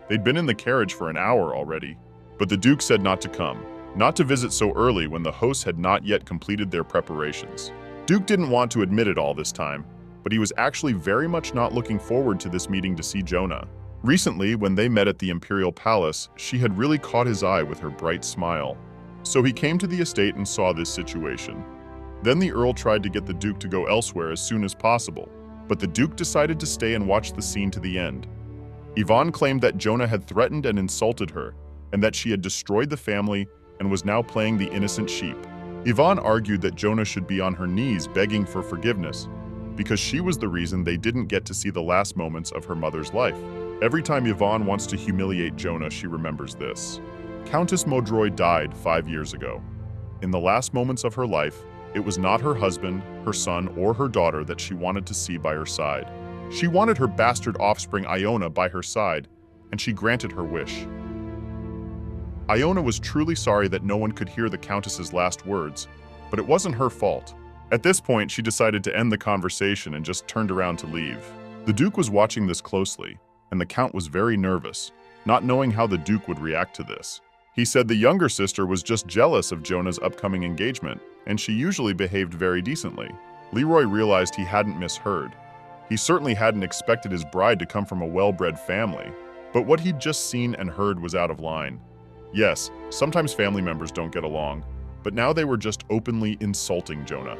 They'd been in the carriage for an hour already, but the Duke said not to come, not to visit so early when the hosts had not yet completed their preparations. Duke didn't want to admit it all this time, but he was actually very much not looking forward to this meeting to see Jonah. Recently, when they met at the Imperial Palace, she had really caught his eye with her bright smile. So he came to the estate and saw this situation. Then the Earl tried to get the Duke to go elsewhere as soon as possible, but the Duke decided to stay and watch the scene to the end. Yvonne claimed that Jonah had threatened and insulted her, and that she had destroyed the family and was now playing the innocent sheep. Yvonne argued that Jonah should be on her knees begging for forgiveness, because she was the reason they didn't get to see the last moments of her mother's life. Every time Yvonne wants to humiliate Jonah, she remembers this. Countess Modroy died 5 years ago. In the last moments of her life, it was not her husband, her son, or her daughter that she wanted to see by her side. She wanted her bastard offspring Iona by her side, and she granted her wish. Iona was truly sorry that no one could hear the Countess's last words, but it wasn't her fault. At this point, she decided to end the conversation and just turned around to leave. The Duke was watching this closely, and the Count was very nervous, not knowing how the Duke would react to this. He said the younger sister was just jealous of Jonah's upcoming engagement, and she usually behaved very decently. Leroy realized he hadn't misheard. He certainly hadn't expected his bride to come from a well-bred family, but what he'd just seen and heard was out of line. Yes, sometimes family members don't get along, but now they were just openly insulting Jonah.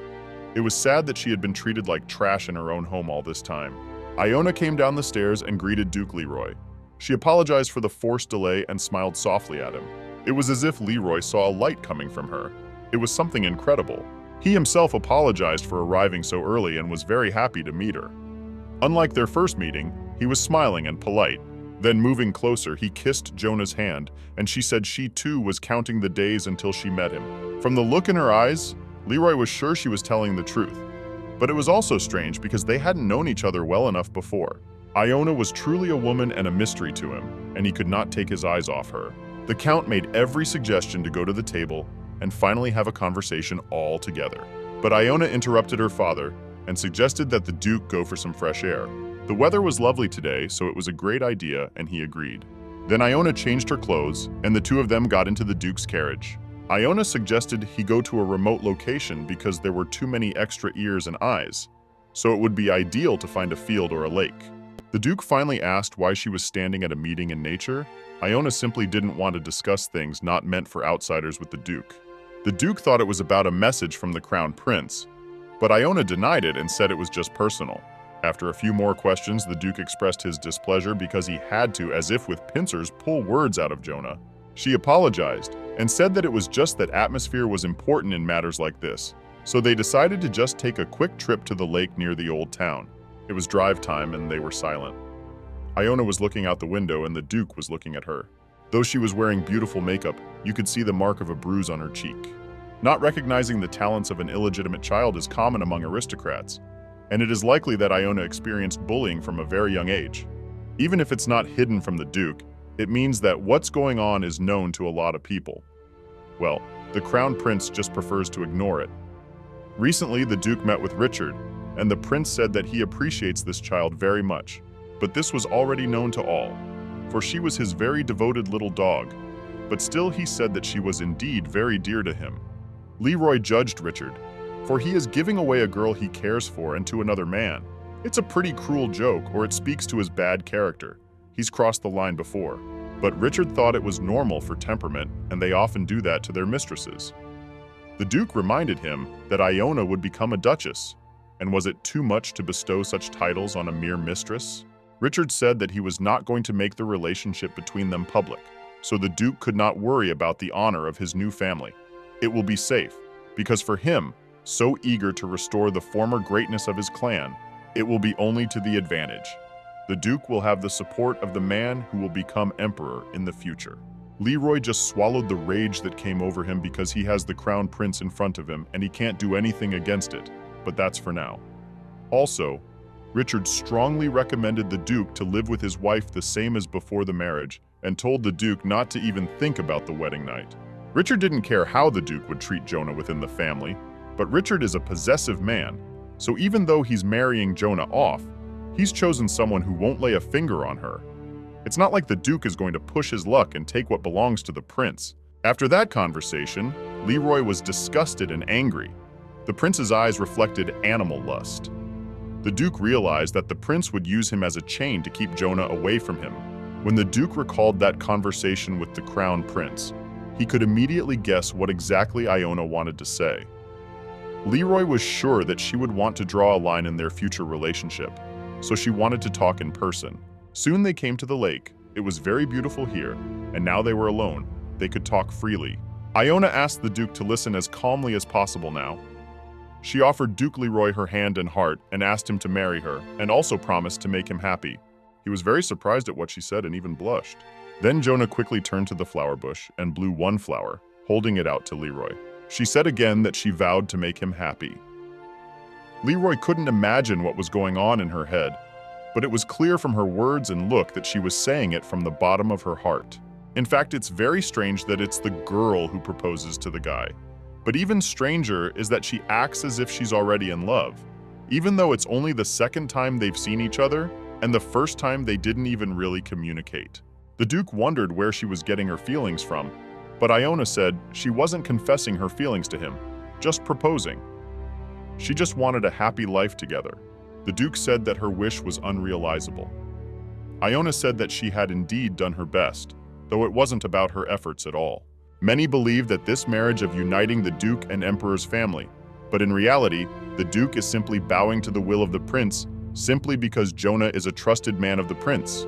It was sad that she had been treated like trash in her own home all this time. Iona came down the stairs and greeted Duke Leroy. She apologized for the forced delay and smiled softly at him. It was as if Leroy saw a light coming from her. It was something incredible. He himself apologized for arriving so early and was very happy to meet her. Unlike their first meeting, he was smiling and polite. Then moving closer, he kissed Jonah's hand, and she said she too was counting the days until she met him. From the look in her eyes, Leroy was sure she was telling the truth. But it was also strange because they hadn't known each other well enough before. Iona was truly a woman and a mystery to him, and he could not take his eyes off her. The Count made every suggestion to go to the table and finally have a conversation all together. But Iona interrupted her father and suggested that the Duke go for some fresh air. The weather was lovely today, so it was a great idea, and he agreed. Then Iona changed her clothes, and the two of them got into the Duke's carriage. Iona suggested he go to a remote location because there were too many extra ears and eyes, so it would be ideal to find a field or a lake. The Duke finally asked why she was standing at a meeting in nature. Iona simply didn't want to discuss things not meant for outsiders with the Duke. The Duke thought it was about a message from the Crown Prince, but Iona denied it and said it was just personal. After a few more questions, the Duke expressed his displeasure because he had to, as if with pincers, pull words out of Jonah. She apologized and said that it was just that atmosphere was important in matters like this, so they decided to just take a quick trip to the lake near the old town. It was drive time and they were silent. Iona was looking out the window and the Duke was looking at her. Though she was wearing beautiful makeup, you could see the mark of a bruise on her cheek. Not recognizing the talents of an illegitimate child is common among aristocrats, and it is likely that Iona experienced bullying from a very young age. Even if it's not hidden from the Duke, it means that what's going on is known to a lot of people. Well, the Crown Prince just prefers to ignore it. Recently, the Duke met with Richard, and the Prince said that he appreciates this child very much. But this was already known to all, for she was his very devoted little dog. But still he said that she was indeed very dear to him. Leroy judged Richard, for he is giving away a girl he cares for and to another man. It's a pretty cruel joke, or it speaks to his bad character. He's crossed the line before. But Richard thought it was normal for temperament, and they often do that to their mistresses. The Duke reminded him that Iona would become a duchess, and was it too much to bestow such titles on a mere mistress? Richard said that he was not going to make the relationship between them public, so the Duke could not worry about the honor of his new family. It will be safe, because for him, so eager to restore the former greatness of his clan, it will be only to the advantage. The Duke will have the support of the man who will become emperor in the future. Leroy just swallowed the rage that came over him because he has the Crown Prince in front of him and he can't do anything against it, but that's for now. Also, Richard strongly recommended the Duke to live with his wife the same as before the marriage and told the Duke not to even think about the wedding night. Richard didn't care how the Duke would treat Jonah within the family, but Richard is a possessive man, so even though he's marrying Jonah off, he's chosen someone who won't lay a finger on her. It's not like the Duke is going to push his luck and take what belongs to the prince. After that conversation, Leroy was disgusted and angry. The prince's eyes reflected animal lust. The Duke realized that the prince would use him as a chain to keep Jonah away from him. When the Duke recalled that conversation with the Crown Prince, he could immediately guess what exactly Iona wanted to say. Leroy was sure that she would want to draw a line in their future relationship, so she wanted to talk in person. Soon they came to the lake. It was very beautiful here, and now they were alone. They could talk freely. Iona asked the Duke to listen as calmly as possible now. She offered Duke Leroy her hand and heart and asked him to marry her, and also promised to make him happy. He was very surprised at what she said and even blushed. Then Jonah quickly turned to the flower bush and blew one flower, holding it out to Leroy. She said again that she vowed to make him happy. Leroy couldn't imagine what was going on in her head, but it was clear from her words and look that she was saying it from the bottom of her heart. In fact, it's very strange that it's the girl who proposes to the guy. But even stranger is that she acts as if she's already in love, even though it's only the second time they've seen each other and the first time they didn't even really communicate. The Duke wondered where she was getting her feelings from, but Iona said she wasn't confessing her feelings to him, just proposing. She just wanted a happy life together. The Duke said that her wish was unrealizable. Iona said that she had indeed done her best, though it wasn't about her efforts at all. Many believe that this marriage of uniting the Duke and Emperor's family, but in reality, the Duke is simply bowing to the will of the prince simply because Jonah is a trusted man of the prince.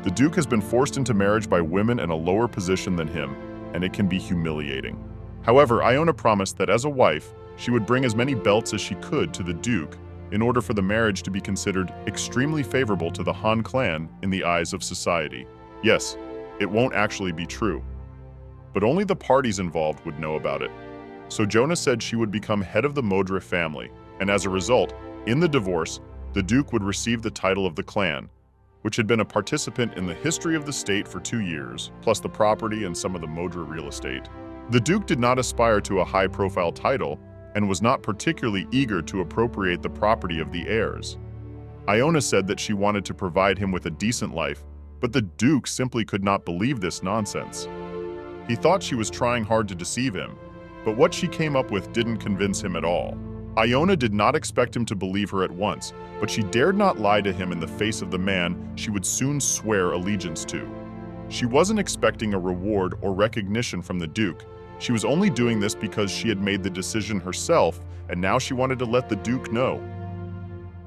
The Duke has been forced into marriage by women in a lower position than him, and it can be humiliating. However, Iona promised that as a wife, she would bring as many belts as she could to the Duke in order for the marriage to be considered extremely favorable to the Han clan in the eyes of society. Yes, it won't actually be true, but only the parties involved would know about it. So Jonah said she would become head of the Modra family, and as a result, in the divorce, the Duke would receive the title of the clan, which had been a participant in the history of the state for 2 years, plus the property and some of the Modra real estate. The Duke did not aspire to a high-profile title and was not particularly eager to appropriate the property of the heirs. Iona said that she wanted to provide him with a decent life, but the Duke simply could not believe this nonsense. He thought she was trying hard to deceive him, but what she came up with didn't convince him at all. Iona did not expect him to believe her at once, but she dared not lie to him in the face of the man she would soon swear allegiance to. She wasn't expecting a reward or recognition from the Duke. She was only doing this because she had made the decision herself, and now she wanted to let the Duke know.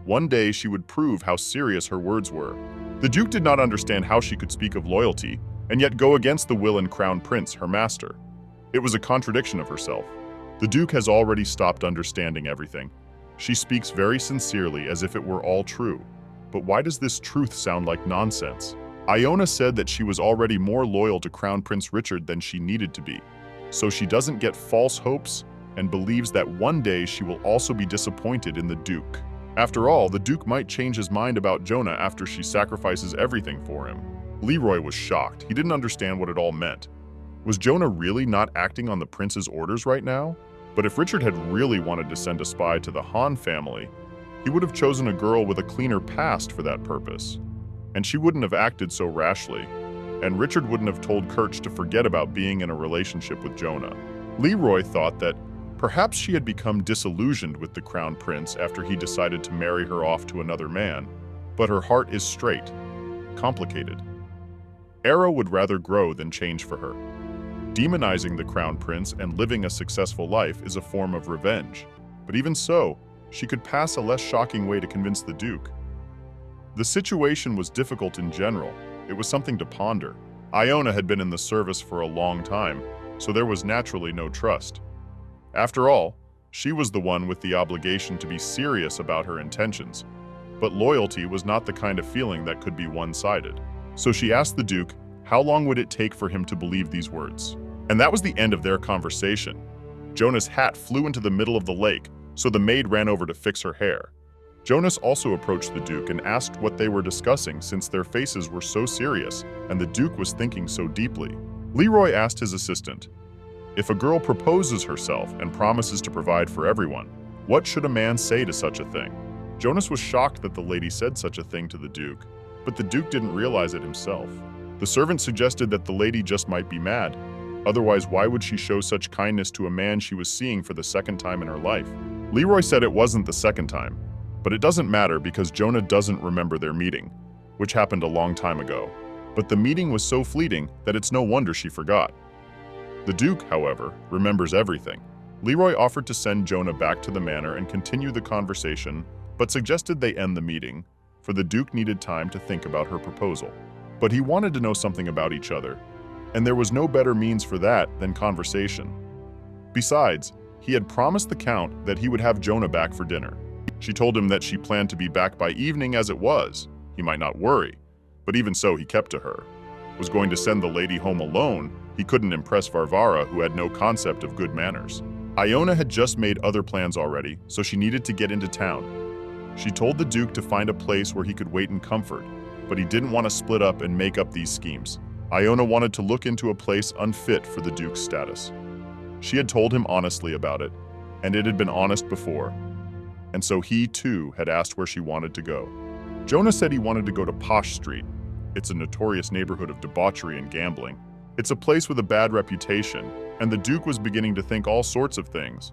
One day she would prove how serious her words were. The Duke did not understand how she could speak of loyalty, and yet go against the will and Crown Prince, her master. It was a contradiction of herself. The Duke has already stopped understanding everything. She speaks very sincerely as if it were all true. But why does this truth sound like nonsense? Iona said that she was already more loyal to Crown Prince Richard than she needed to be, so she doesn't get false hopes and believes that one day she will also be disappointed in the Duke. After all, the Duke might change his mind about Jonah after she sacrifices everything for him. Leroy was shocked. He didn't understand what it all meant. Was Jonah really not acting on the prince's orders right now? But if Richard had really wanted to send a spy to the Han family, he would have chosen a girl with a cleaner past for that purpose. And she wouldn't have acted so rashly. And Richard wouldn't have told Kirch to forget about being in a relationship with Jonah. Leroy thought that perhaps she had become disillusioned with the crown prince after he decided to marry her off to another man. But her heart is straight, complicated. Era would rather grow than change for her. Demonizing the crown prince and living a successful life is a form of revenge. But even so, she could pass a less shocking way to convince the Duke. The situation was difficult in general. It was something to ponder. Iona had been in the service for a long time, so there was naturally no trust. After all, she was the one with the obligation to be serious about her intentions. But loyalty was not the kind of feeling that could be one-sided. So she asked the Duke, how long would it take for him to believe these words? And that was the end of their conversation. Jonah's hat flew into the middle of the lake, so the maid ran over to fix her hair. Jonas also approached the Duke and asked what they were discussing since their faces were so serious and the Duke was thinking so deeply. Leroy asked his assistant, if a girl proposes herself and promises to provide for everyone, what should a man say to such a thing? Jonas was shocked that the lady said such a thing to the Duke, but the Duke didn't realize it himself. The servant suggested that the lady just might be mad. Otherwise, why would she show such kindness to a man she was seeing for the second time in her life? Leroy said it wasn't the second time, but it doesn't matter because Jonah doesn't remember their meeting, which happened a long time ago. But the meeting was so fleeting that it's no wonder she forgot. The Duke, however, remembers everything. Leroy offered to send Jonah back to the manor and continue the conversation, but suggested they end the meeting, for the Duke needed time to think about her proposal. But he wanted to know something about each other, and there was no better means for that than conversation. Besides, he had promised the Count that he would have Jonah back for dinner. She told him that she planned to be back by evening as it was. He might not worry, but even so he kept to her. Was going to send the lady home alone, he couldn't impress Varvara, who had no concept of good manners. Iona had just made other plans already, so she needed to get into town. She told the Duke to find a place where he could wait in comfort, but he didn't want to split up and make up these schemes. Iona wanted to look into a place unfit for the Duke's status. She had told him honestly about it, and it had been honest before. And so he, too, had asked where she wanted to go. Jonah said he wanted to go to Posh Street. It's a notorious neighborhood of debauchery and gambling. It's a place with a bad reputation, and the Duke was beginning to think all sorts of things.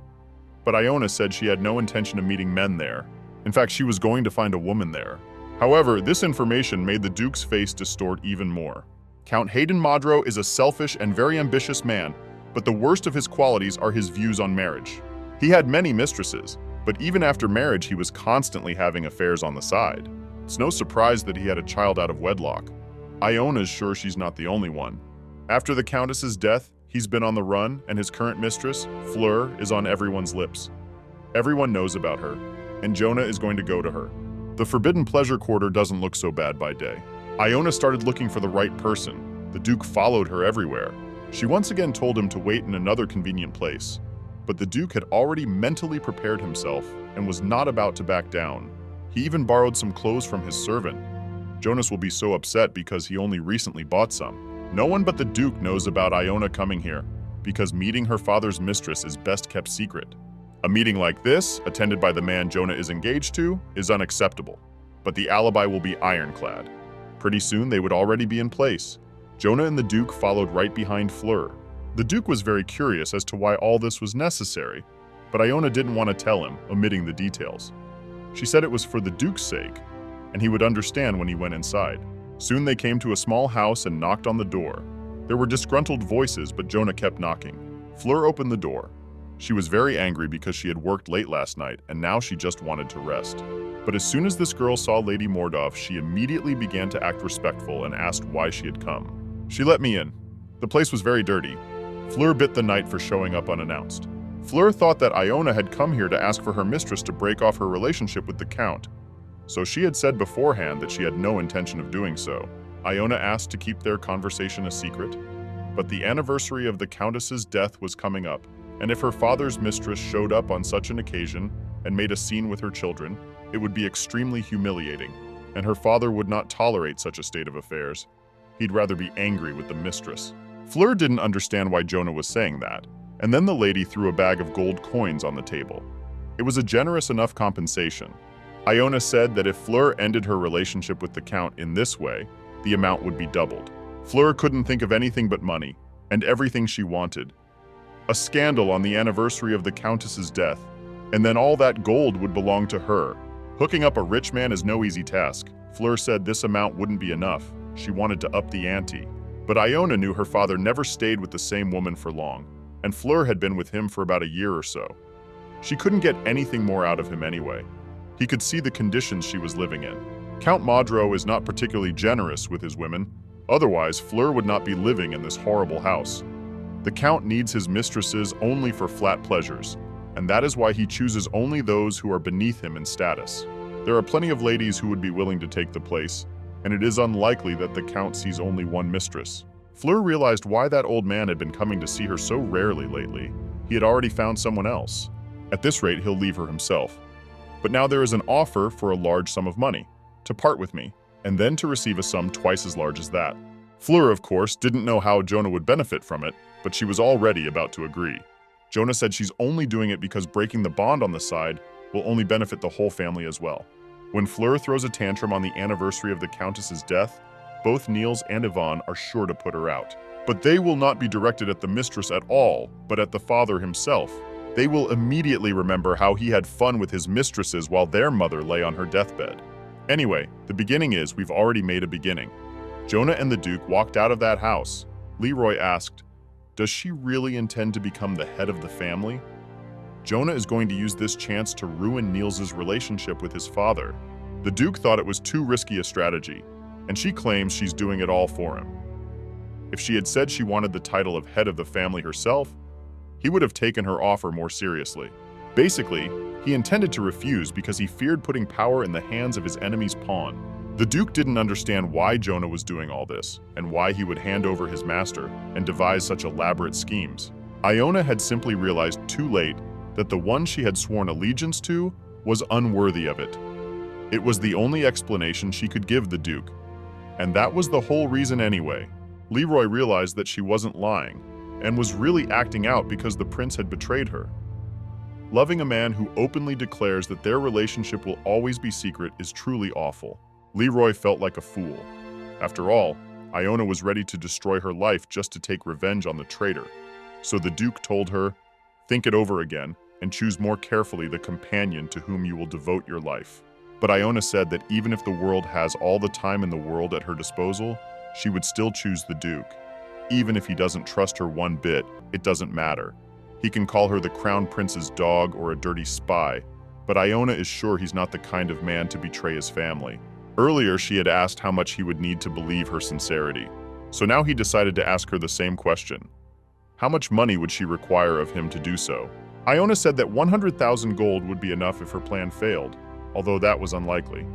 But Iona said she had no intention of meeting men there. In fact, she was going to find a woman there. However, this information made the Duke's face distort even more. Count Hayden Madro is a selfish and very ambitious man, but the worst of his qualities are his views on marriage. He had many mistresses, but even after marriage he was constantly having affairs on the side. It's no surprise that he had a child out of wedlock. Iona's sure she's not the only one. After the Countess's death, he's been on the run, and his current mistress, Fleur, is on everyone's lips. Everyone knows about her, and Jonah is going to go to her. The Forbidden Pleasure Quarter doesn't look so bad by day. Iona started looking for the right person. The Duke followed her everywhere. She once again told him to wait in another convenient place. But the Duke had already mentally prepared himself and was not about to back down. He even borrowed some clothes from his servant. Jonas will be so upset because he only recently bought some. No one but the Duke knows about Iona coming here, because meeting her father's mistress is best kept secret. A meeting like this, attended by the man Jonah is engaged to, is unacceptable. But the alibi will be ironclad. Pretty soon they would already be in place. Jonah and the Duke followed right behind Fleur. The Duke was very curious as to why all this was necessary, but Iona didn't want to tell him, omitting the details. She said it was for the Duke's sake, and he would understand when he went inside. Soon they came to a small house and knocked on the door. There were disgruntled voices, but Jonah kept knocking. Fleur opened the door. She was very angry because she had worked late last night, and now she just wanted to rest. But as soon as this girl saw Lady Mordov, she immediately began to act respectful and asked why she had come. She let me in. The place was very dirty. Fleur bit the knight for showing up unannounced. Fleur thought that Iona had come here to ask for her mistress to break off her relationship with the Count. So she had said beforehand that she had no intention of doing so. Iona asked to keep their conversation a secret. But the anniversary of the Countess's death was coming up, and if her father's mistress showed up on such an occasion, and made a scene with her children, it would be extremely humiliating, and her father would not tolerate such a state of affairs. He'd rather be angry with the mistress. Fleur didn't understand why Jonah was saying that, and then the lady threw a bag of gold coins on the table. It was a generous enough compensation. Iona said that if Fleur ended her relationship with the Count in this way, the amount would be doubled. Fleur couldn't think of anything but money, and everything she wanted. A scandal on the anniversary of the Countess's death, and then all that gold would belong to her. Hooking up a rich man is no easy task. Fleur said this amount wouldn't be enough. She wanted to up the ante. But Iona knew her father never stayed with the same woman for long, and Fleur had been with him for about a year or so. She couldn't get anything more out of him anyway. He could see the conditions she was living in. Count Madro is not particularly generous with his women. Otherwise, Fleur would not be living in this horrible house. The Count needs his mistresses only for flat pleasures, and that is why he chooses only those who are beneath him in status. There are plenty of ladies who would be willing to take the place, and it is unlikely that the Count sees only one mistress. Fleur realized why that old man had been coming to see her so rarely lately. He had already found someone else. At this rate, he'll leave her himself. But now there is an offer for a large sum of money, to part with me, and then to receive a sum twice as large as that. Fleur, of course, didn't know how Jonah would benefit from it, but she was already about to agree. Jonah said she's only doing it because breaking the bond on the side will only benefit the whole family as well. When Fleur throws a tantrum on the anniversary of the Countess's death, both Niels and Yvonne are sure to put her out. But they will not be directed at the mistress at all, but at the father himself. They will immediately remember how he had fun with his mistresses while their mother lay on her deathbed. Anyway, the beginning is we've already made a beginning. Jonah and the Duke walked out of that house. Leroy asked, "Does she really intend to become the head of the family?" Jonah is going to use this chance to ruin Niels's relationship with his father. The Duke thought it was too risky a strategy, and she claims she's doing it all for him. If she had said she wanted the title of head of the family herself, he would have taken her offer more seriously. Basically, he intended to refuse because he feared putting power in the hands of his enemy's pawn. The Duke didn't understand why Jonah was doing all this, and why he would hand over his master and devise such elaborate schemes. Iona had simply realized too late that the one she had sworn allegiance to was unworthy of it. It was the only explanation she could give the Duke, and that was the whole reason anyway. Leroy realized that she wasn't lying, and was really acting out because the prince had betrayed her. Loving a man who openly declares that their relationship will always be secret is truly awful. Leroy felt like a fool. After all, Iona was ready to destroy her life just to take revenge on the traitor. So the Duke told her, "Think it over again, and choose more carefully the companion to whom you will devote your life." But Iona said that even if the world has all the time in the world at her disposal, she would still choose the Duke. Even if he doesn't trust her one bit, it doesn't matter. He can call her the Crown Prince's dog or a dirty spy, but Iona is sure he's not the kind of man to betray his family. Earlier, she had asked how much he would need to believe her sincerity. So now he decided to ask her the same question. How much money would she require of him to do so? Iona said that 100,000 gold would be enough if her plan failed, although that was unlikely.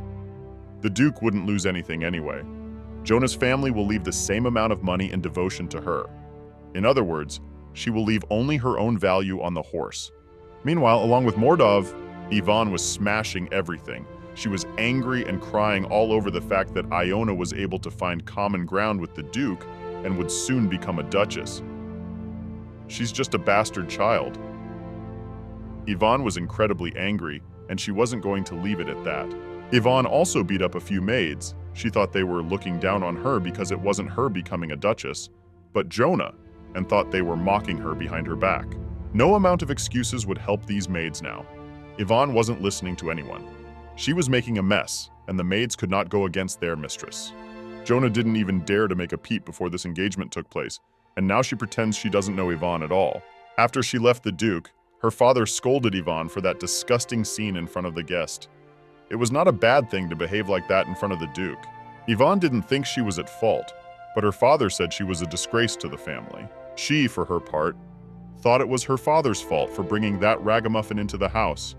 The Duke wouldn't lose anything anyway. Jonah's family will leave the same amount of money and devotion to her. In other words, she will leave only her own value on the horse. Meanwhile, along with Mordov, Yvonne was smashing everything. She was angry and crying all over the fact that Iona was able to find common ground with the Duke and would soon become a duchess. She's just a bastard child. Yvonne was incredibly angry, and she wasn't going to leave it at that. Yvonne also beat up a few maids. She thought they were looking down on her because it wasn't her becoming a duchess, but Jonah, and thought they were mocking her behind her back. No amount of excuses would help these maids now. Yvonne wasn't listening to anyone. She was making a mess, and the maids could not go against their mistress. Jonah didn't even dare to make a peep before this engagement took place, and now she pretends she doesn't know Yvonne at all. After she left the Duke, her father scolded Yvonne for that disgusting scene in front of the guest. It was not a bad thing to behave like that in front of the Duke. Yvonne didn't think she was at fault, but her father said she was a disgrace to the family. She, for her part, thought it was her father's fault for bringing that ragamuffin into the house,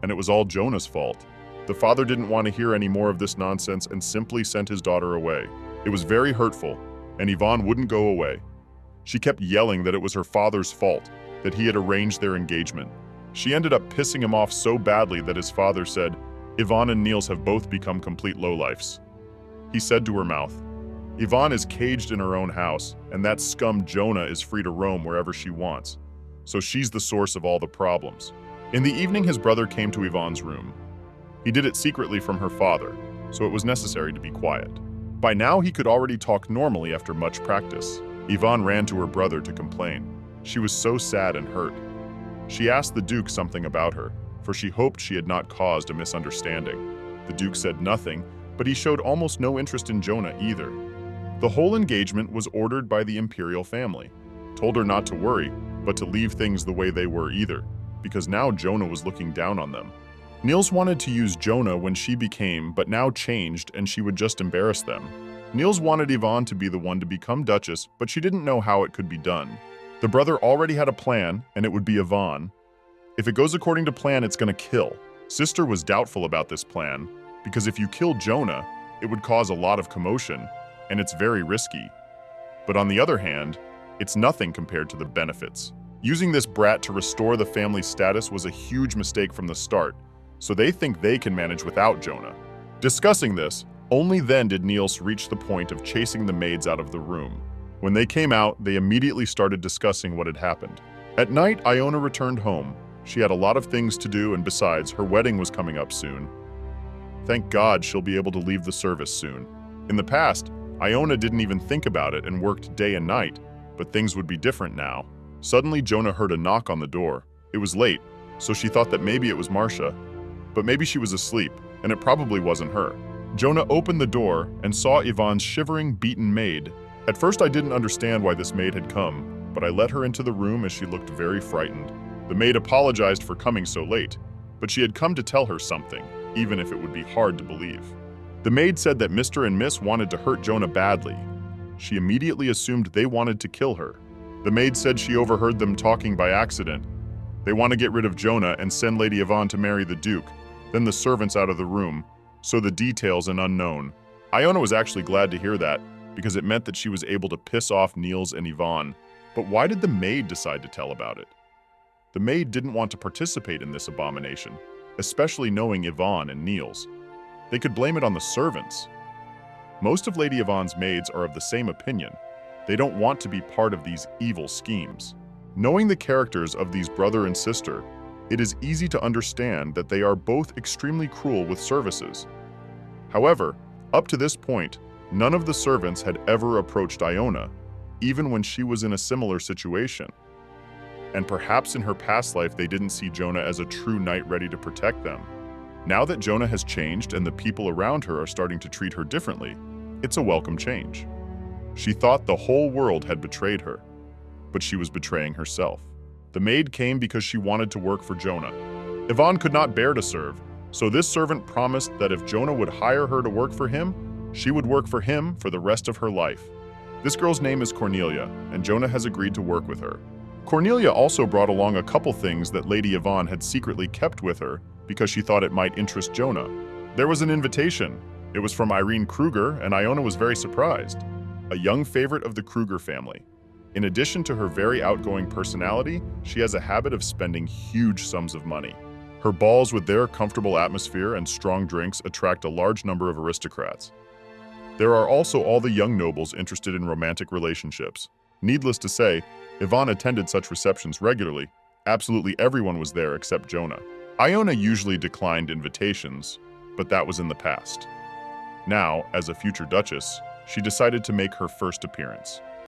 and it was all Jonah's fault. The father didn't want to hear any more of this nonsense and simply sent his daughter away. It was very hurtful, and Yvonne wouldn't go away. She kept yelling that it was her father's fault, that he had arranged their engagement. She ended up pissing him off so badly that his father said, "Yvonne and Niels have both become complete lowlifes." He said to her mouth, "Yvonne is caged in her own house, and that scum Jonah is free to roam wherever she wants. So she's the source of all the problems." In the evening, his brother came to Yvonne's room. He did it secretly from her father, so it was necessary to be quiet. By now, he could already talk normally after much practice. Yvonne ran to her brother to complain. She was so sad and hurt. She asked the Duke something about her, for she hoped she had not caused a misunderstanding. The Duke said nothing, but he showed almost no interest in Jonah either. The whole engagement was ordered by the imperial family. Told her not to worry, but to leave things the way they were either, because now Jonah was looking down on them. Niels wanted to use Jonah when she became, but now changed, and she would just embarrass them. Niels wanted Yvonne to be the one to become Duchess, but she didn't know how it could be done. The brother already had a plan, and it would be Yvonne. If it goes according to plan, it's gonna kill. Sister was doubtful about this plan, because if you kill Jonah, it would cause a lot of commotion, and it's very risky. But on the other hand, it's nothing compared to the benefits. Using this brat to restore the family's status was a huge mistake from the start, so they think they can manage without Jonah. Discussing this, only then did Niels reach the point of chasing the maids out of the room. When they came out, they immediately started discussing what had happened. At night, Iona returned home. She had a lot of things to do, and besides, her wedding was coming up soon. Thank God she'll be able to leave the service soon. In the past, Iona didn't even think about it and worked day and night, but things would be different now. Suddenly, Jonah heard a knock on the door. It was late, so she thought that maybe it was Marcia. But maybe she was asleep, and it probably wasn't her. Jonah opened the door and saw Yvonne's shivering, beaten maid. At first, I didn't understand why this maid had come, but I let her into the room as she looked very frightened. The maid apologized for coming so late, but she had come to tell her something, even if it would be hard to believe. The maid said that Mr. and Miss wanted to hurt Jonah badly. She immediately assumed they wanted to kill her. The maid said she overheard them talking by accident. They want to get rid of Jonah and send Lady Yvonne to marry the Duke, then the servants out of the room, so the details an unknown. Iona was actually glad to hear that, because it meant that she was able to piss off Niels and Yvonne. But why did the maid decide to tell about it? The maid didn't want to participate in this abomination, especially knowing Yvonne and Niels. They could blame it on the servants. Most of Lady Yvonne's maids are of the same opinion. They don't want to be part of these evil schemes. Knowing the characters of these brother and sister, it is easy to understand that they are both extremely cruel with services. However, up to this point, none of the servants had ever approached Iona, even when she was in a similar situation. And perhaps in her past life they didn't see Jonah as a true knight ready to protect them. Now that Jonah has changed and the people around her are starting to treat her differently, it's a welcome change. She thought the whole world had betrayed her, but she was betraying herself. The maid came because she wanted to work for Jonah. Yvonne could not bear to serve, so this servant promised that if Jonah would hire her to work for him, she would work for him for the rest of her life. This girl's name is Cornelia, and Jonah has agreed to work with her. Cornelia also brought along a couple things that Lady Yvonne had secretly kept with her because she thought it might interest Jonah. There was an invitation. It was from Irene Kruger, and Iona was very surprised. A young favorite of the Kruger family. In addition to her very outgoing personality, she has a habit of spending huge sums of money. Her balls with their comfortable atmosphere and strong drinks attract a large number of aristocrats. There are also all the young nobles interested in romantic relationships. Needless to say, Yvonne attended such receptions regularly. Absolutely everyone was there except Jonah. Iona usually declined invitations, but that was in the past. Now, as a future duchess, she decided to make her first appearance.